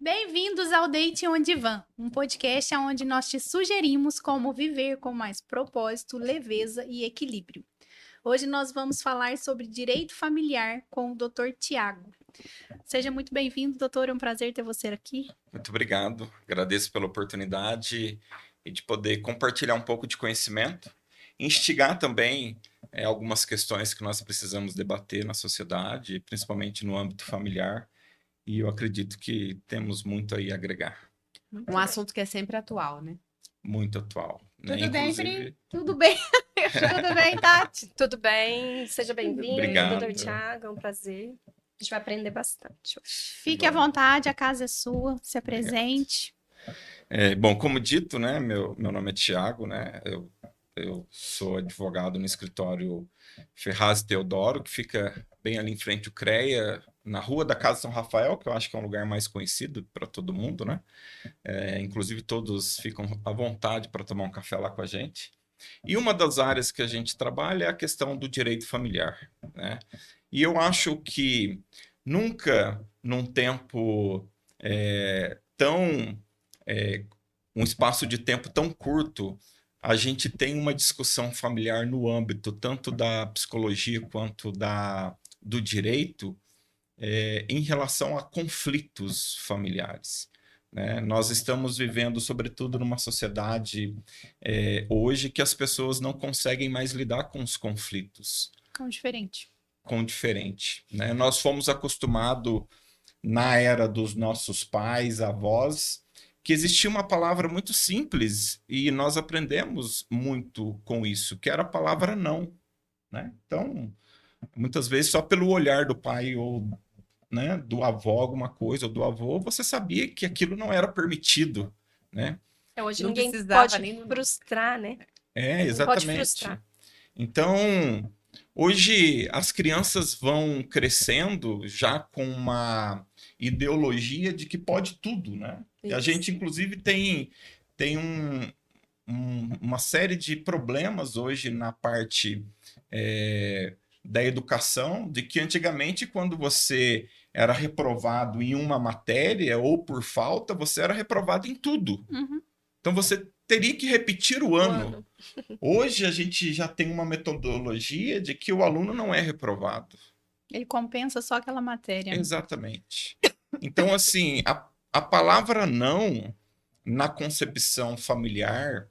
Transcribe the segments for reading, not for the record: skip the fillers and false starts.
Bem-vindos ao Deite on Divan, um podcast onde nós te sugerimos como viver com mais propósito, leveza e equilíbrio. Hoje nós vamos falar sobre direito familiar com o Dr. Tiago. Seja muito bem-vindo, doutor. É um prazer ter você aqui. Muito obrigado. Agradeço pela oportunidade e de poder compartilhar um pouco de conhecimento, instigar também algumas questões que nós precisamos debater na sociedade, principalmente no âmbito familiar, e eu acredito que temos muito aí a agregar. Um assunto que é sempre atual, né? Muito atual. Né? Tudo bem, Inclusive... Pri? Tudo bem. Tudo bem, Tati? Tudo bem? Seja bem-vindo, Obrigado. doutor Tiago. É um prazer. A gente vai aprender bastante hoje. Fique à vontade, a casa é sua. Se apresente. Bom, como dito, né, meu nome é Tiago, né? Eu sou advogado no escritório Ferraz e Teodoro, que fica bem ali em frente ao CREA, na Rua da Casa São Rafael, que eu acho que é um lugar mais conhecido para todo mundo, né? Inclusive todos ficam à vontade para tomar um café lá com a gente. E uma das áreas que a gente trabalha é a questão do direito familiar, né? E eu acho que nunca, num tempo um espaço de tempo tão curto, a gente tem uma discussão familiar no âmbito tanto da psicologia quanto do direito em relação a conflitos familiares. Né? Nós estamos vivendo, sobretudo, numa sociedade hoje que as pessoas não conseguem mais lidar com os conflitos. Com diferente. Né? Nós fomos acostumados, na era dos nossos pais, avós, que existia uma palavra muito simples e nós aprendemos muito com isso, que era a palavra não. Né? Então, muitas vezes, só pelo olhar do pai ou né, do avô alguma coisa, ou do avô, você sabia que aquilo não era permitido, né? Hoje Não ninguém precisava pode nem frustrar, né? Exatamente. Pode frustrar. Então, hoje as crianças vão crescendo já com uma ideologia de que pode tudo, né? E a gente, inclusive, tem uma série de problemas hoje na parte da educação, de que antigamente, quando você era reprovado em uma matéria ou por falta, você era reprovado em tudo. Uhum. Então você teria que repetir o ano. Hoje a gente já tem uma metodologia de que o aluno não é reprovado. Ele compensa só aquela matéria. Exatamente. Então, assim, a palavra não, na concepção familiar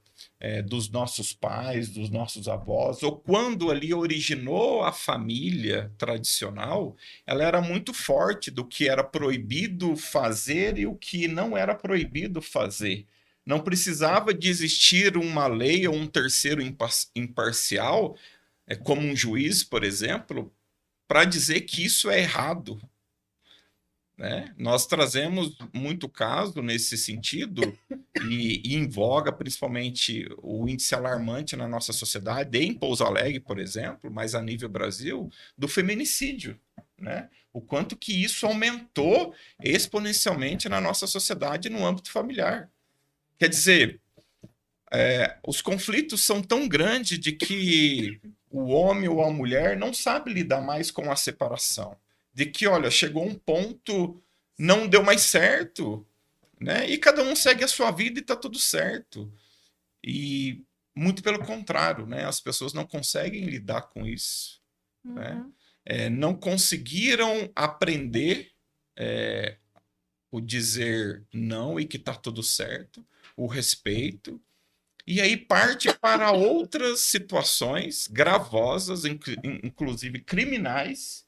dos nossos pais, dos nossos avós, ou quando ali originou a família tradicional, ela era muito forte do que era proibido fazer e o que não era proibido fazer. Não precisava de existir uma lei ou um terceiro imparcial, como um juiz, por exemplo, para dizer que isso é errado. Né? Nós trazemos muito caso nesse sentido e em voga, principalmente, o índice alarmante na nossa sociedade, em Pouso Alegre, por exemplo, mas a nível Brasil, do feminicídio. Né? O quanto que isso aumentou exponencialmente na nossa sociedade no âmbito familiar. Quer dizer, os conflitos são tão grandes de que o homem ou a mulher não sabe lidar mais com a separação. De que, olha, chegou um ponto, não deu mais certo, né? E cada um segue a sua vida e está tudo certo. E muito pelo contrário, né? As pessoas não conseguem lidar com isso. Uhum. Né? Não conseguiram aprender o dizer não e que está tudo certo, o respeito. E aí parte para outras situações gravosas, inclusive criminais,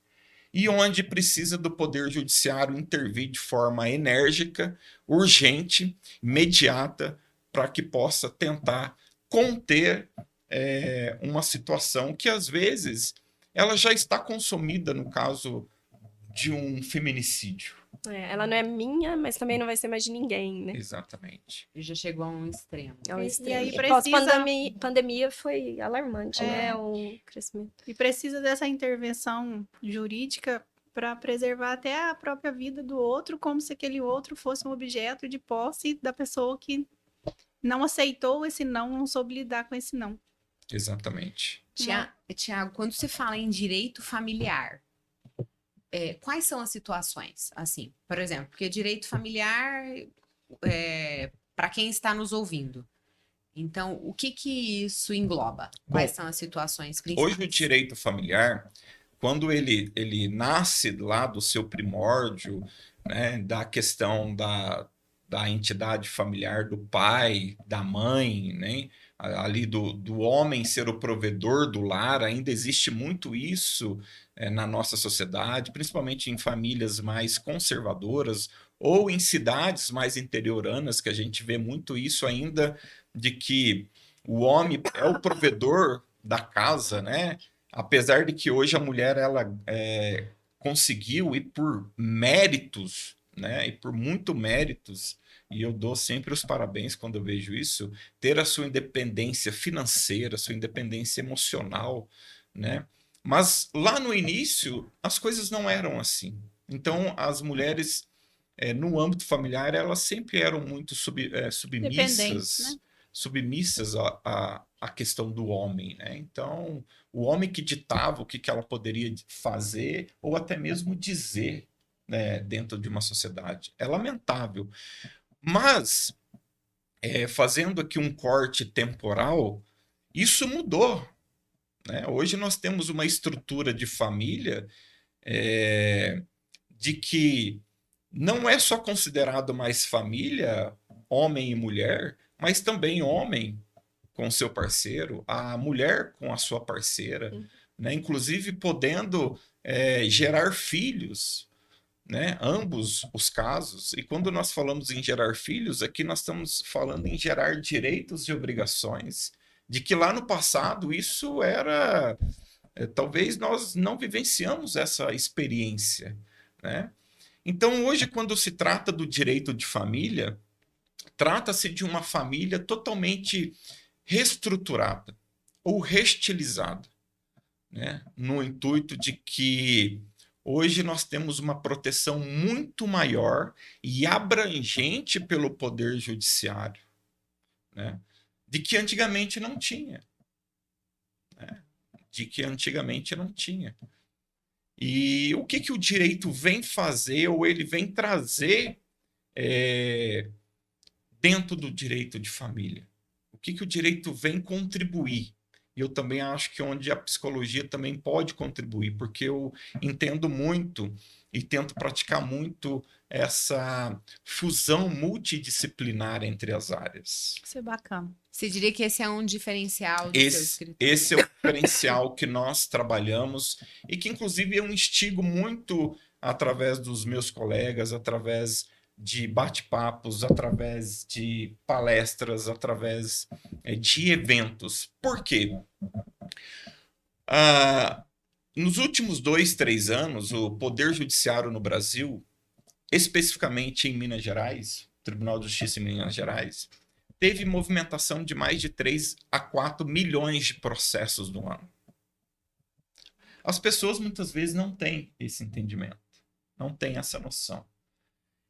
e onde precisa do Poder Judiciário intervir de forma enérgica, urgente, imediata, para que possa tentar conter uma situação que, às vezes, ela já está consumida no caso de um feminicídio. Ela não é minha, mas também não vai ser mais de ninguém, né? Exatamente. E já chegou a um extremo. É um extremo. E aí Pós-pandemia foi alarmante, né? O crescimento. E precisa dessa intervenção jurídica para preservar até a própria vida do outro, como se aquele outro fosse um objeto de posse da pessoa que não aceitou esse não soube lidar com esse não. Exatamente. Tiago, quando você fala em direito familiar, quais são as situações? Assim, por exemplo, porque direito familiar, para quem está nos ouvindo. Então, o que que isso engloba? Quais são as situações principais? Hoje o direito familiar, quando ele nasce lá do seu primórdio, né, da questão da entidade familiar do pai, da mãe, né, ali do homem ser o provedor do lar, ainda existe muito isso na nossa sociedade, principalmente em famílias mais conservadoras ou em cidades mais interioranas, que a gente vê muito isso ainda, de que o homem é o provedor da casa, né? Apesar de que hoje a mulher ela conseguiu e por méritos, né? E por muito méritos, e eu dou sempre os parabéns quando eu vejo isso, ter a sua independência financeira, sua independência emocional, né? Mas lá no início as coisas não eram assim. Então as mulheres no âmbito familiar elas sempre eram muito Dependentes, submissas, né? submissas à questão do homem, né? Então, o homem que ditava o que ela poderia fazer ou até mesmo dizer, né, dentro de uma sociedade. É lamentável. Mas, fazendo aqui um corte temporal, isso mudou, né? Hoje nós temos uma estrutura de família de que não é só considerado mais família, homem e mulher, mas também homem com seu parceiro, a mulher com a sua parceira, né? Inclusive podendo gerar filhos, né? Ambos os casos. E quando nós falamos em gerar filhos, aqui nós estamos falando em gerar direitos e obrigações, de que lá no passado isso era. Talvez nós não vivenciamos essa experiência, né? Então, hoje, quando se trata do direito de família, trata-se de uma família totalmente reestruturada ou reestilizada, né? No intuito de que hoje nós temos uma proteção muito maior e abrangente pelo Poder Judiciário, né? De que antigamente não tinha. Né? De que antigamente não tinha. E o que o direito vem fazer ou ele vem trazer dentro do direito de família? O que o direito vem contribuir? E eu também acho que onde a psicologia também pode contribuir, porque eu entendo muito e tento praticar muito essa fusão multidisciplinar entre as áreas. Isso é bacana. Você diria que esse é um diferencial do seu escritório? Esse é o diferencial que nós trabalhamos e que, inclusive, eu instigo muito através dos meus colegas, através de bate-papos, através de palestras, através de eventos. Por quê? Nos últimos 2, 3 anos, o Poder Judiciário no Brasil, especificamente em Minas Gerais, Tribunal de Justiça em Minas Gerais, teve movimentação de mais de 3 a 4 milhões de processos no ano. As pessoas muitas vezes não têm esse entendimento, não têm essa noção.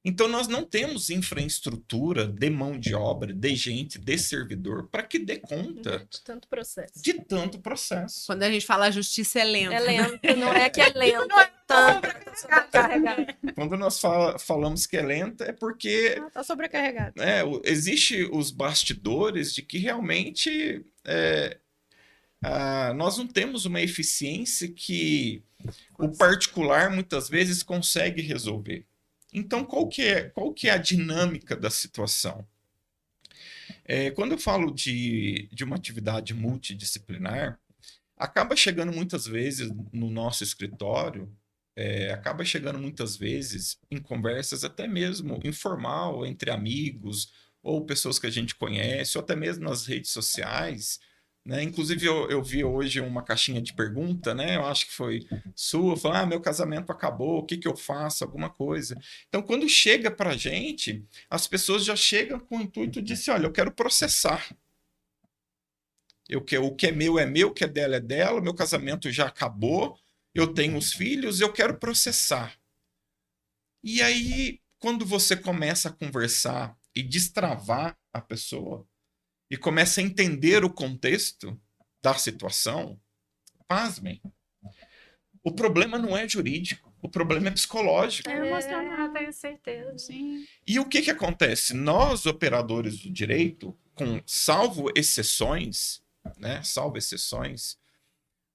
Então, nós não temos infraestrutura de mão de obra, de gente, de servidor, para que dê conta De tanto processo. de tanto processo. Quando a gente fala justiça é lento. É lento, não é que é lento. Não é tanto sobrecarregado. Quando nós falamos que é lenta, é porque Tá sobrecarregado. existe os bastidores de que realmente nós não temos uma eficiência que o particular muitas vezes consegue resolver. Então, qual que é a dinâmica da situação? Quando eu falo de uma atividade multidisciplinar, acaba chegando muitas vezes no nosso escritório, acaba chegando muitas vezes em conversas até mesmo informal, entre amigos, ou pessoas que a gente conhece, ou até mesmo nas redes sociais, né? Inclusive, eu vi hoje uma caixinha de pergunta, né? Eu acho que foi sua, falando, meu casamento acabou, o que eu faço? Alguma coisa. Então, quando chega para a gente, as pessoas já chegam com o intuito de dizer, olha, eu quero processar. O que é meu, o que é dela, meu casamento já acabou, eu tenho os filhos, eu quero processar. E aí, quando você começa a conversar e destravar a pessoa, e começa a entender o contexto da situação, pasmem, o problema não é jurídico, O problema é psicológico. É emocional. tenho certeza. Sim. E o que que acontece? Nós, operadores do direito, salvo exceções, né? Salvo exceções,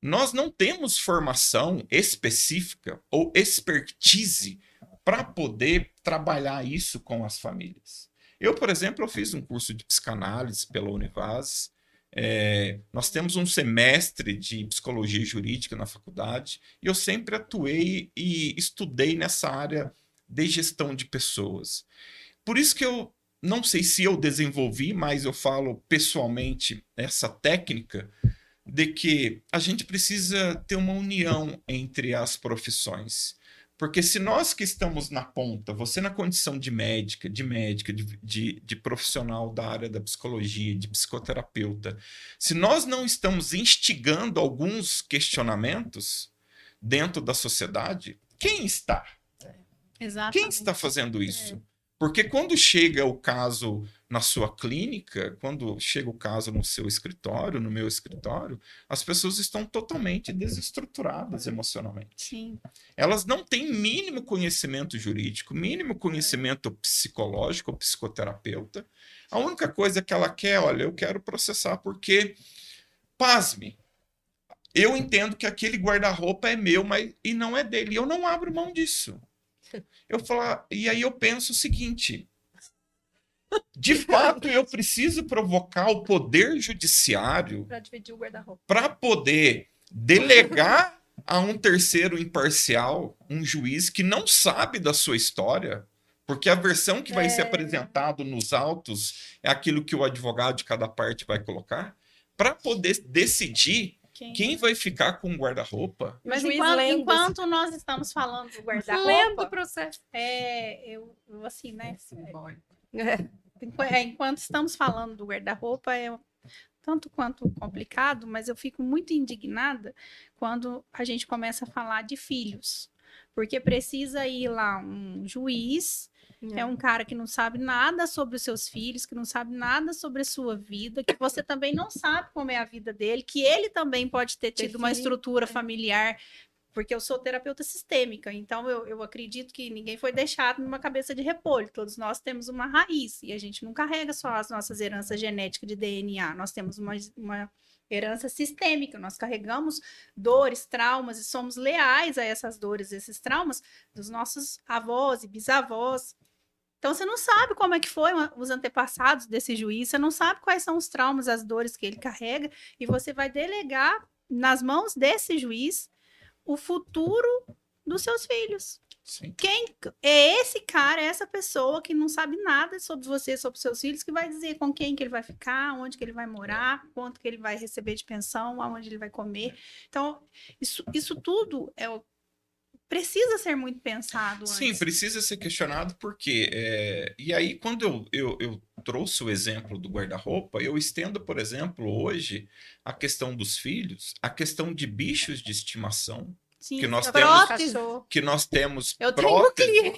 nós não temos formação específica ou expertise para poder trabalhar isso com as famílias. Eu, por exemplo, eu fiz um curso de psicanálise pela Univaz. Nós temos um semestre de psicologia jurídica na faculdade e eu sempre atuei e estudei nessa área de gestão de pessoas. Por isso que eu não sei se eu desenvolvi, mas eu falo pessoalmente essa técnica de que a gente precisa ter uma união entre as profissões. Porque se nós que estamos na ponta, você na condição de médica, de profissional da área da psicologia, de psicoterapeuta, se nós não estamos instigando alguns questionamentos dentro da sociedade, quem está? Exatamente. Quem está fazendo isso? Porque quando chega o caso na sua clínica, quando chega o caso no seu escritório, no meu escritório, as pessoas estão totalmente desestruturadas emocionalmente. Sim. Elas não têm mínimo conhecimento jurídico, mínimo conhecimento psicológico ou psicoterapeuta. A única coisa que ela quer, olha, eu quero processar porque, pasme, eu entendo que aquele guarda-roupa é meu, mas e não é dele. Eu não abro mão disso. E aí eu penso o seguinte: de fato, eu preciso provocar o poder judiciário Pra dividir o guarda-roupa. para poder delegar a um terceiro imparcial, um juiz que não sabe da sua história, porque a versão que vai ser apresentado nos autos é aquilo que o advogado de cada parte vai colocar, para poder decidir quem vai ficar com o guarda-roupa. Mas juiz enquanto nós estamos falando do Lendo o guarda-roupa, processo. eu assim, né? É. Enquanto estamos falando do guarda-roupa, é tanto quanto complicado, mas eu fico muito indignada quando a gente começa a falar de filhos. Porque precisa ir lá um juiz, é um cara que não sabe nada sobre os seus filhos, que não sabe nada sobre a sua vida, que você também não sabe como é a vida dele, que ele também pode ter tido uma estrutura familiar, porque eu sou terapeuta sistêmica, então eu acredito que ninguém foi deixado numa cabeça de repolho, todos nós temos uma raiz, e a gente não carrega só as nossas heranças genéticas de DNA, nós temos uma herança sistêmica, nós carregamos dores, traumas, e somos leais a essas dores, esses traumas, dos nossos avós e bisavós. Então, você não sabe como é que foi os antepassados desse juiz, você não sabe quais são os traumas, as dores que ele carrega, e você vai delegar nas mãos desse juiz o futuro dos seus filhos. Sim. Quem é esse cara, é essa pessoa que não sabe nada sobre você, sobre seus filhos, que vai dizer com quem que ele vai ficar, onde que ele vai morar, quanto que ele vai receber de pensão, aonde ele vai comer. Então, isso tudo precisa ser muito pensado antes. Sim, precisa ser questionado porque... E aí, quando eu trouxe o exemplo do guarda-roupa, eu estendo, por exemplo, hoje, a questão dos filhos, a questão de bichos de estimação, Sim, que nós prótese. que nós temos Eu tenho prótese. cliente,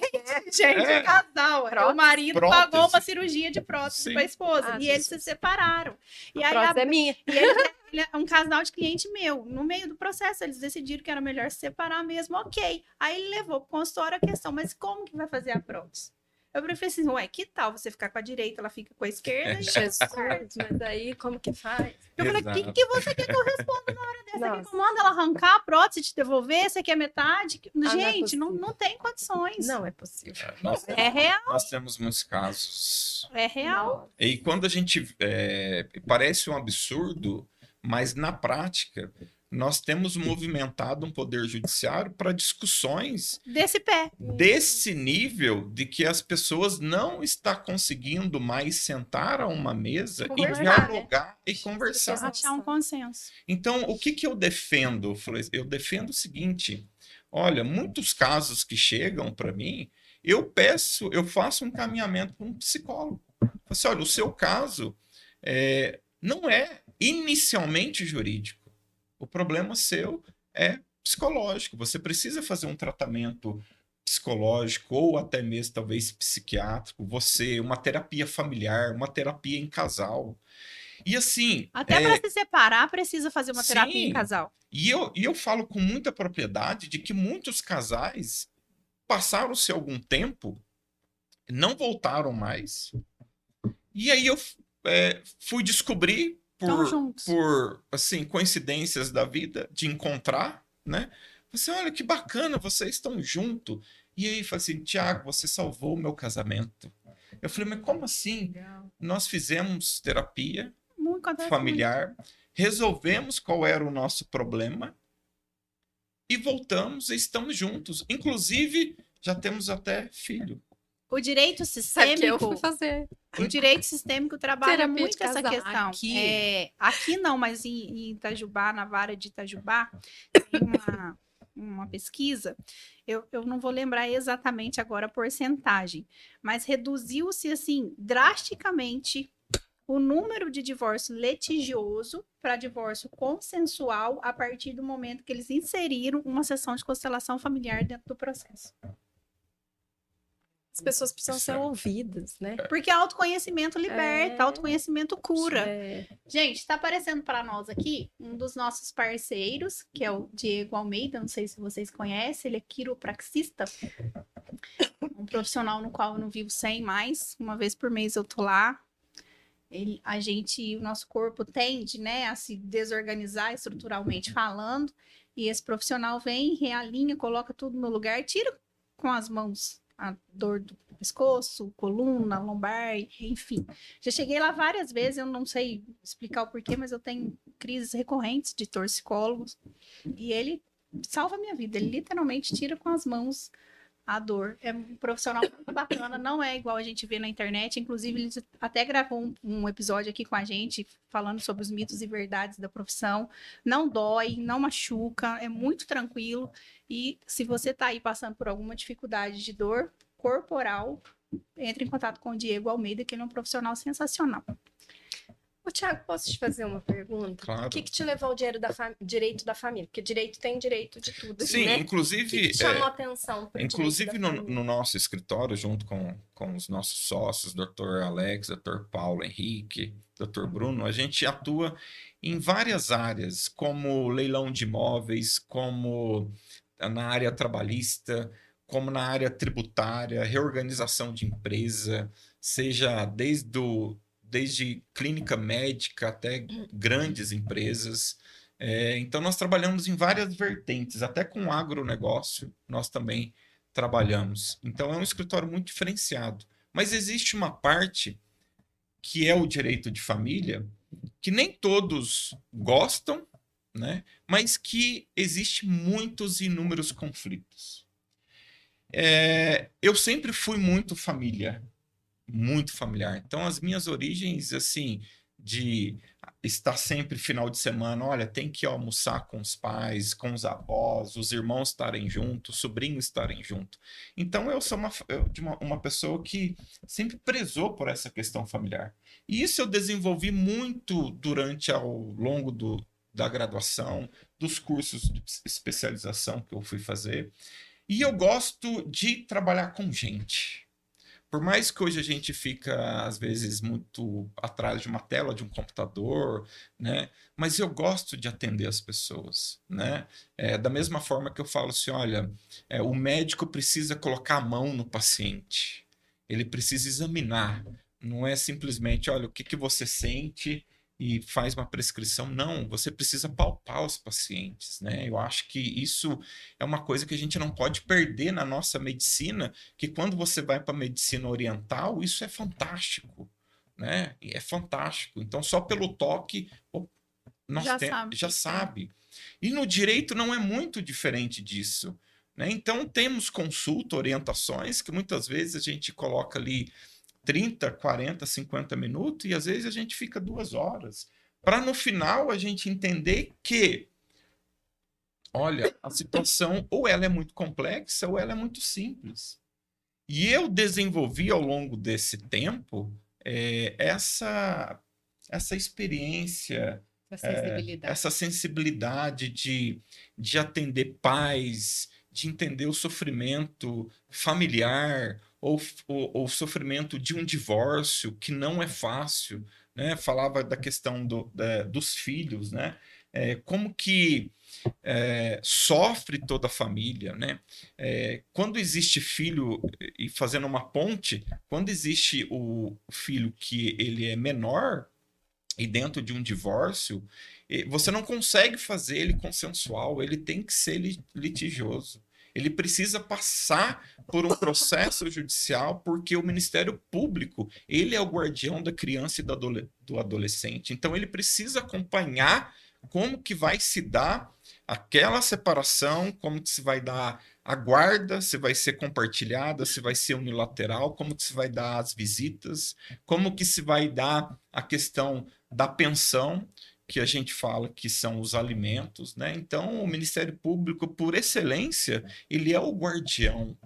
gente, casal. O marido Prótese. pagou uma cirurgia de prótese para a esposa. E eles se separaram. E aí prótese é minha. E ele é um casal de cliente meu. No meio do processo, eles decidiram que era melhor se separar mesmo. Ok. Aí ele levou para o consultório a questão, mas como que vai fazer a prótese? Eu prefiro assim, ué, que tal você ficar com a direita, ela fica com a esquerda? Jesus, mas aí como que faz? Eu falei, o que você quer que eu responda na hora dessa? Você Nossa. quer manda ela arrancar a prótese e te devolver? Você quer metade? não é Gente, não possível. tem condições. Não é possível. É real, Nós temos muitos casos. é real. E quando a gente... parece um absurdo, mas na prática, nós temos movimentado um poder judiciário para discussões Desse pé. desse nível de que as pessoas não estão conseguindo mais sentar a uma mesa Conversar, e dialogar e conversar. Achar um consenso. Então, o que eu defendo? Eu defendo o seguinte: olha, muitos casos que chegam para mim, eu faço um encaminhamento para um psicólogo. Assim, olha, o seu caso não é inicialmente jurídico. O problema seu é psicológico. Você precisa fazer um tratamento psicológico ou até mesmo talvez psiquiátrico, uma terapia familiar, uma terapia em casal. E assim, Até para se separar, precisa fazer uma terapia em sim, casal. e eu falo com muita propriedade de que muitos casais passaram-se algum tempo, não voltaram mais. E aí eu fui descobrir Estão juntos. por assim, coincidências da vida de encontrar, né? Você, olha que bacana, vocês estão juntos. E aí, falei assim, Tiago, você salvou o meu casamento. Eu falei, mas como assim? Legal. Nós fizemos terapia Muito, acontece muito. familiar, resolvemos qual era o nosso problema e voltamos e estamos juntos. Inclusive, já temos até filho. O direito Sabe que eu fui sistêmico, fazer o direito sistêmico trabalha terapia de muito essa casal. questão. Aqui. Aqui não, mas em Itajubá, na vara de Itajubá, tem uma pesquisa, eu não vou lembrar exatamente agora a porcentagem, mas reduziu-se assim drasticamente o número de divórcio litigioso para divórcio consensual a partir do momento que eles inseriram uma sessão de constelação familiar dentro do processo. As pessoas precisam ser Certo. ouvidas, né? Porque autoconhecimento liberta, autoconhecimento cura. É. Gente, está aparecendo para nós aqui um dos nossos parceiros, que é o Diego Almeida, não sei se vocês conhecem, ele é quiropraxista, um profissional no qual eu não vivo sem mais, uma vez por mês eu tô lá. O nosso corpo tende, né, a se desorganizar estruturalmente falando, e esse profissional vem, realinha, coloca tudo no lugar, tira com as mãos a dor do pescoço, coluna, lombar, enfim. Já cheguei lá várias vezes, eu não sei explicar o porquê, mas eu tenho crises recorrentes de torcicólogos, e ele salva a minha vida, ele literalmente tira com as mãos a dor. É um profissional muito bacana, não é igual a gente vê na internet. Inclusive, ele até gravou um episódio aqui com a gente, falando sobre os mitos e verdades da profissão. Não dói, não machuca, é muito tranquilo. E se você está aí passando por alguma dificuldade de dor corporal, entre em contato com o Diego Almeida, que ele é um profissional sensacional. Ô, Thiago, posso te fazer uma pergunta? Claro. O que te levou ao direito da família? Porque direito tem direito de tudo. Aqui, Sim, né? inclusive. O que te chamou a atenção pro Inclusive direito da no, família? no nosso escritório, junto com os nossos sócios, Dr. Alex, Dr. Paulo Henrique, Dr. Bruno, a gente atua em várias áreas, como leilão de imóveis, como na área trabalhista, como na área tributária, reorganização de empresa, seja desde clínica médica até grandes empresas. Então, nós trabalhamos em várias vertentes, até com agronegócio, nós também trabalhamos. Então, é um escritório muito diferenciado. Mas existe uma parte que é o direito de família, que nem todos gostam, né? Mas que existe muitos e inúmeros conflitos. Eu sempre fui muito familiar. Então, as minhas origens, assim, de estar sempre final de semana, olha, tem que almoçar com os pais, com os avós, os irmãos estarem juntos, os sobrinhos estarem juntos. Então, eu sou uma pessoa que sempre prezou por essa questão familiar. E isso eu desenvolvi muito ao longo da graduação, dos cursos de especialização que eu fui fazer. E eu gosto de trabalhar com gente. Por mais que hoje a gente fica, às vezes, muito atrás de uma tela de um computador, né? Mas eu gosto de atender as pessoas, né? Da mesma forma que eu falo assim, olha, o médico precisa colocar a mão no paciente. Ele precisa examinar. Não é simplesmente, olha, o que você sente e faz uma prescrição. Não, você precisa palpar os pacientes, né? Eu acho que isso é uma coisa que a gente não pode perder na nossa medicina, que quando você vai para a medicina oriental, isso é fantástico, né? E é fantástico. Então, só pelo toque, já sabe. E no direito não é muito diferente disso, né? Então, temos consulta, orientações, que muitas vezes a gente coloca ali 30, 40, 50 minutos, e às vezes a gente fica 2 horas, para no final a gente entender que, olha, a situação ou ela é muito complexa ou ela é muito simples. E eu desenvolvi ao longo desse tempo essa experiência, essa sensibilidade de atender pais, de entender o sofrimento familiar ou o sofrimento de um divórcio, que não é fácil, né? Falava da questão dos filhos, né? Como que sofre toda a família, né? Quando existe filho, e fazendo uma ponte, quando existe o filho que ele é menor e dentro de um divórcio, você não consegue fazer ele consensual, ele tem que ser litigioso. Ele precisa passar por um processo judicial, porque o Ministério Público, ele é o guardião da criança e do adolescente. Então, ele precisa acompanhar como que vai se dar aquela separação, como que se vai dar a guarda, se vai ser compartilhada, se vai ser unilateral, como que se vai dar as visitas, como que se vai dar a questão da pensão, que a gente fala que são os alimentos, né? Então, o Ministério Público, por excelência, ele é o guardião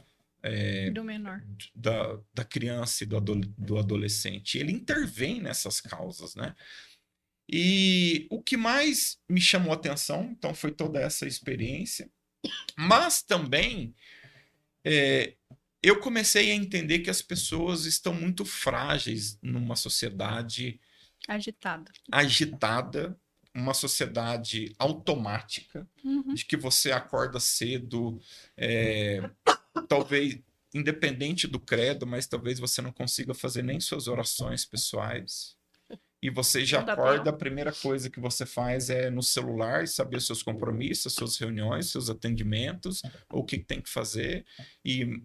Do menor. da criança e do adolescente. Ele intervém nessas causas, né? E o que mais me chamou a atenção, então, foi toda essa experiência, mas também eu comecei a entender que as pessoas estão muito frágeis numa sociedade agitada, uma sociedade automática, Uhum. de que você acorda cedo, talvez independente do credo, mas talvez você não consiga fazer nem suas orações pessoais. E você já Não dá acorda, tempo. a primeira coisa que você faz é no celular, saber seus compromissos, suas reuniões, seus atendimentos, ou o que tem que fazer. E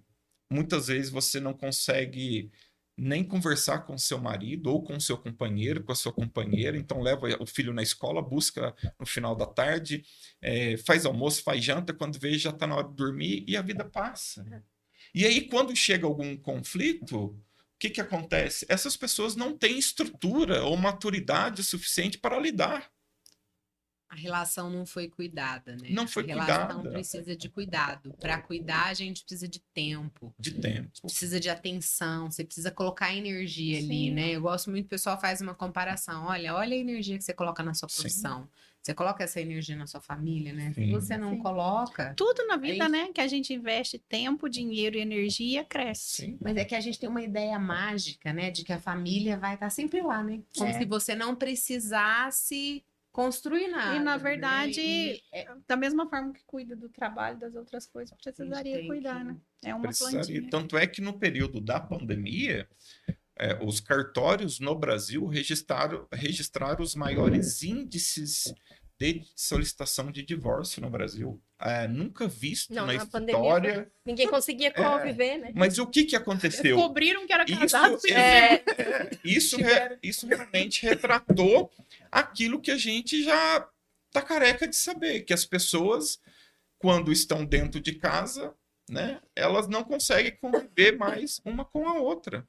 muitas vezes você não consegue nem conversar com seu marido ou com seu companheiro, com a sua companheira. Então leva o filho na escola, busca no final da tarde, faz almoço, faz janta, quando vê já está na hora de dormir e a vida passa. E aí quando chega algum conflito, o que acontece? Essas pessoas não têm estrutura ou maturidade suficiente para lidar. A relação não foi cuidada, né? Não foi A relação cuidada. precisa de cuidado. Para cuidar, a gente precisa de tempo. De tempo. Precisa de atenção, você precisa colocar energia ali, Sim. né? Eu gosto muito, o pessoal faz uma comparação. Olha a energia que você coloca na sua Sim. profissão. Você coloca essa energia na sua família, né? Se Sim. você não Sim. coloca... Tudo na vida, Aí- né? Que a gente investe tempo, dinheiro e energia, cresce. Sim. Mas é que a gente tem uma ideia mágica, né? De que a família vai estar sempre lá, né? Como É. se você não precisasse construir nada. E, na né? verdade, E da mesma forma que cuida do trabalho, das outras coisas, precisaria tem cuidar, que- né? É uma Precisaria. plantinha. Tanto é que no período da pandemia, os cartórios no Brasil registraram os maiores índices de solicitação de divórcio no Brasil. Nunca visto Não, na na pandemia história. Ninguém conseguia conviver, né? Mas o que aconteceu? Descobriram que era Isso, casado. isso realmente retratou aquilo que a gente já tá careca de saber, que as pessoas, quando estão dentro de casa, né, elas não conseguem conviver mais uma com a outra.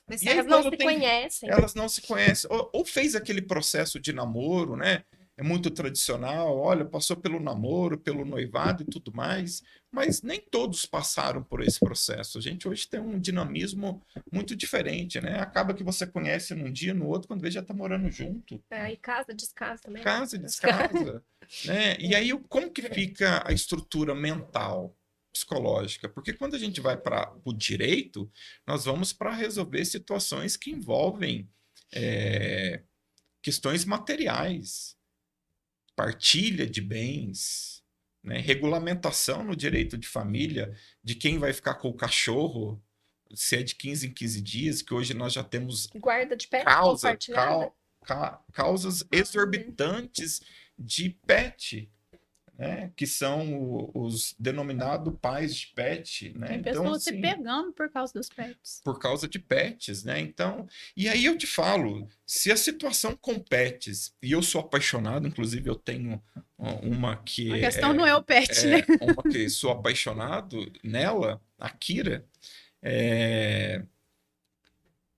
Mas E aí, Elas não quando se tem- conhecem. Elas não se conhecem, ou fez aquele processo de namoro, né? É muito tradicional, olha, passou pelo namoro, pelo noivado e tudo mais, mas nem todos passaram por esse processo. A gente hoje tem um dinamismo muito diferente, né? Acaba que você conhece num dia, no outro, quando vê já tá morando junto. E casa, descasa também. Casa e descasa, né? E aí, como que fica a estrutura mental, psicológica? Porque quando a gente vai para o direito, nós vamos para resolver situações que envolvem questões materiais, partilha de bens, né? Regulamentação no direito de família, de quem vai ficar com o cachorro, se é de 15 em 15 dias, que hoje nós já temos Guarda de pet causa, compartilhada. causas exorbitantes de pet, né? Que são os denominados pais de pet, né? Tem Então, pessoas se assim, pegando por causa dos pets. por causa de pets, né? Então, e aí eu te falo, se a situação com pets, e eu sou apaixonado, inclusive eu tenho uma que A questão não é o pet, né? uma que sou apaixonado nela, a Kira.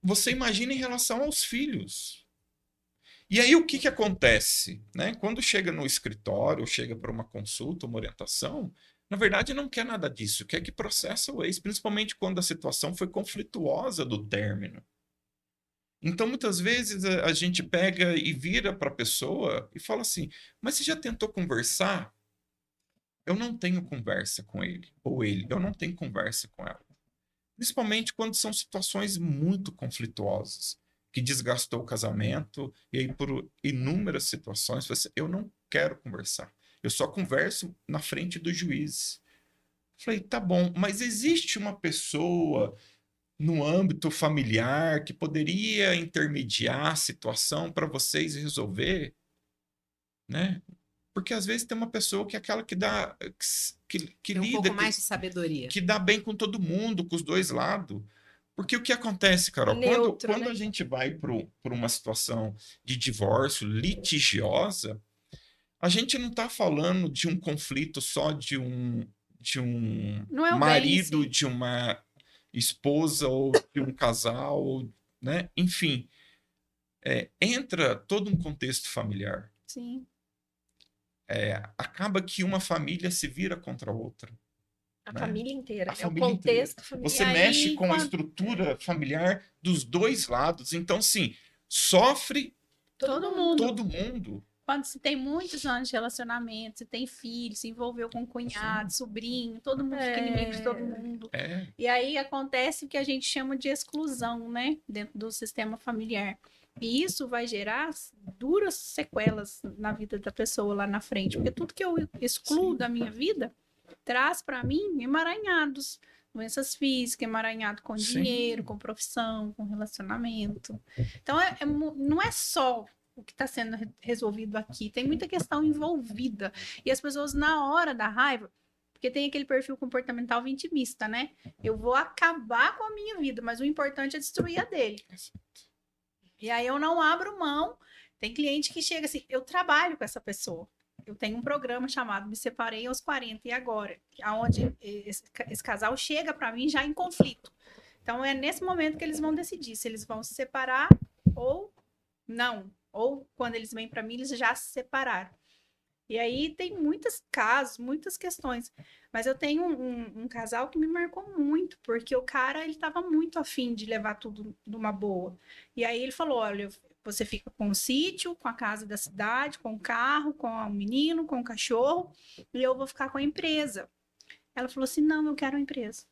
Você imagina em relação aos filhos. E aí o que acontece, né? Quando chega no escritório, chega para uma consulta, uma orientação, na verdade não quer nada disso, quer que processa o ex, principalmente quando a situação foi conflituosa do término. Então muitas vezes a gente pega e vira para a pessoa e fala assim: mas você já tentou conversar? eu não tenho conversa com ele, ou ele, eu não tenho conversa com ela. Principalmente quando são situações muito conflituosas, que desgastou o casamento, e aí por inúmeras situações, você, eu não quero conversar. Eu só converso na frente do juiz. Falei, tá bom, mas existe uma pessoa no âmbito familiar que poderia intermediar a situação para vocês resolver, né? Porque às vezes tem uma pessoa que é aquela que dá, que Tem um lida, pouco mais de sabedoria. que dá bem com todo mundo, com os dois lados. Porque o que acontece, Carol, Neutro, quando né? a gente vai por uma situação de divórcio litigiosa, a gente não está falando de um conflito só de um Não é o bem em marido, si. de uma esposa ou de um casal, né? Enfim, entra todo um contexto familiar. Sim. Acaba que uma família se vira contra a outra. A Né? família inteira, A né? O família inteira. contexto familiar. Você E aí, mexe com a quando- estrutura familiar dos dois lados. Então, sim, sofre todo mundo. todo mundo. Quando se tem muitos anos de relacionamento, se tem filho, se envolveu com cunhado, sobrinho, todo mundo fica inimigo de todo mundo. É, E aí acontece o que a gente chama de exclusão, né? Dentro do sistema familiar. E isso vai gerar duras sequelas na vida da pessoa lá na frente. Porque tudo que eu excluo da minha vida traz para mim emaranhados. Doenças físicas, emaranhado com Sim. dinheiro, com profissão, com relacionamento. Então, não é só o que está sendo resolvido aqui. Tem muita questão envolvida. E as pessoas, na hora da raiva, porque tem aquele perfil comportamental vitimista, né? Eu vou acabar com a minha vida, mas o importante é destruir a dele. E aí eu não abro mão. Tem cliente que chega assim, eu trabalho com essa pessoa. Eu tenho um programa chamado Me Separei aos 40 e Agora, onde esse casal chega para mim já em conflito. Então é nesse momento que eles vão decidir se eles vão se separar ou não. Ou quando eles vêm para mim, eles já se separaram. E aí tem muitos casos, muitas questões. Mas eu tenho um casal que me marcou muito, porque o cara, ele estava muito afim de levar tudo numa boa. E aí ele falou, olha, você fica com o sítio, com a casa da cidade, com o carro, com o menino, com o cachorro, e eu vou ficar com a empresa. Ela falou assim, não, eu quero a empresa.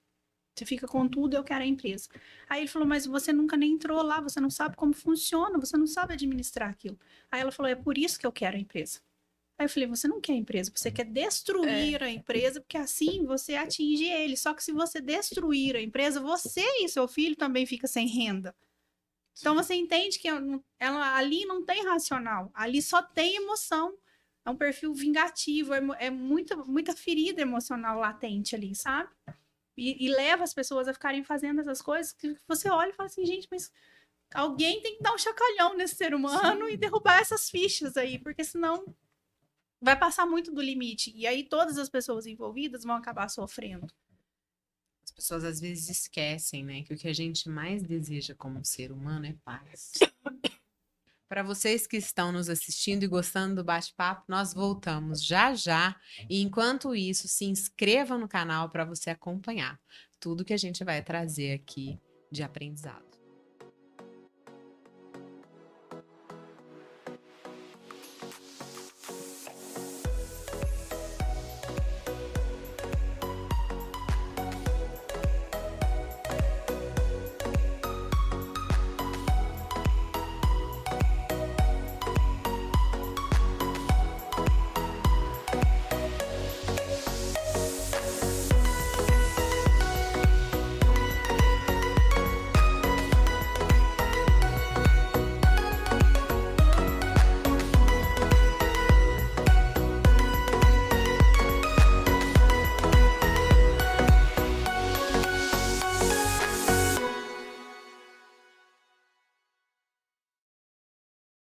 Você fica com tudo, eu quero a empresa. Aí ele falou, mas você nunca nem entrou lá, você não sabe como funciona, você não sabe administrar aquilo. Aí ela falou, é por isso que eu quero a empresa. Aí eu falei, você não quer a empresa, você quer destruir a empresa, porque assim você atinge ele. Só que se você destruir a empresa, você e seu filho também fica sem renda. Então você entende que ela ali não tem racional, ali só tem emoção. É um perfil vingativo, é muita ferida emocional latente ali, sabe? E leva as pessoas a ficarem fazendo essas coisas que você olha e fala assim, gente, mas alguém tem que dar um chacalhão nesse ser humano e derrubar essas fichas aí, porque senão vai passar muito do limite. E aí todas as pessoas envolvidas vão acabar sofrendo. As pessoas às vezes esquecem, né, que o que a gente mais deseja como ser humano é paz. Para vocês que estão nos assistindo e gostando do bate-papo, nós voltamos já já. E enquanto isso, se inscreva no canal para você acompanhar tudo que a gente vai trazer aqui de aprendizado.